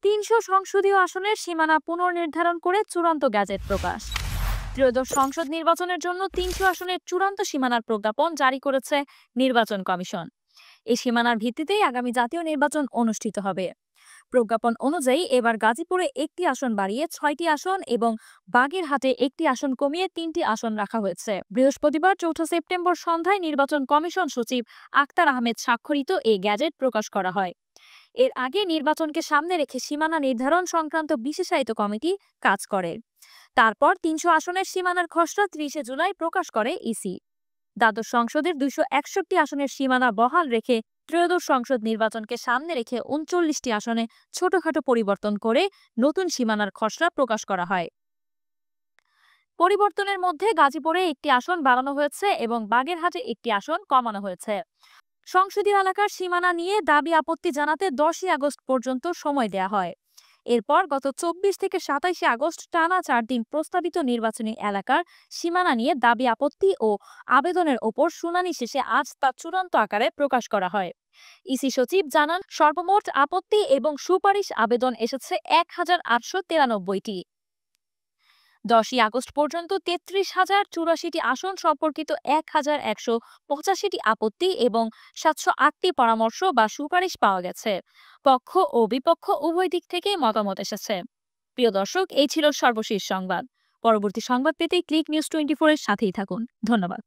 ৩০০ সংসদীয় আসনের সীমানা পুনর্নির্ধারণ করে চূড়ান্ত গ্যাজেট প্রকাশ। ত্রয়োদশ সংসদ নির্বাচনের জন্য ৩০০ আসনের চূড়ান্ত সীমানার প্রজ্ঞাপন জারি করেছে নির্বাচন কমিশন। এই সীমানার ভিত্তিতেই আগামী জাতীয় নির্বাচন অনুষ্ঠিত হবে। প্রজ্ঞাপন অনুযায়ী এবার গাজীপুরে একটি আসন বাড়িয়ে ৬টি আসন এবং বাগেরহাটে একটি আসন কমিয়ে ৩টি আসন রাখা হয়েছে। বৃহস্পতিবার ৪ সেপ্টেম্বর সন্ধ্যায় নির্বাচন কমিশন সচিব আক্তার আহমেদ স্বাক্ষরিত এই গ্যাজেট প্রকাশ করা হয়। এর আগে নির্বাচনকে সামনে রেখে সীমানা নির্ধারণ সংক্রান্ত বিশেষায়িত কমিটি কাজ করে। তারপর ৩০০ আসনের সীমানার খসড়া ৩০ জুলাই প্রকাশ করে ইসি। দ্বাদশ সংসদের ২৬১ আসনের সীমানা বহাল রেখে ত্রয়োদশ সংসদ নির্বাচনকে সামনে রেখে ৩৯টি আসনে ছোটখাটো পরিবর্তন করে নতুন সীমানার খসড়া প্রকাশ করা হয়। পরিবর্তনের মধ্যে গাজীপুরে একটি আসন বাড়ানো হয়েছে এবং বাগেরহাটে একটি আসন কমানো হয়েছে। সংসদীয় এলাকার সীমানা নিয়ে দাবি আপত্তি জানাতে 10ই আগস্ট পর্যন্ত সময় দেয়া হয়। এরপর গত 24 থেকে 27 আগস্ট টানা 4 দিন প্রস্তাবিত নির্বাচনী এলাকার সীমানা নিয়ে দাবি আপত্তি ও আবেদনের ওপর শুনানি শেষে আজ তা চূড়ান্ত আকারে প্রকাশ করা হয়। ইসি সচিব জানান, সর্বমোট আপত্তি এবং সুপারিশ আবেদন এসেছে 1893টি। 10ই আগস্ট পর্যন্ত 33,084টি আসন সম্পর্কিত 1,185টি আপত্তি এবং 708টি পরামর্শ বা সুপারিশ পাওয়া গেছে। পক্ষ ও বিপক্ষ উভয় দিক থেকে মতামত এসেছে। প্রিয় দর্শক, এই ছিল সর্বশেষ সংবাদ। পরবর্তী সংবাদ পেতে ক্লিক নিউজ 24 এর সাথেই থাকুন। ধন্যবাদ।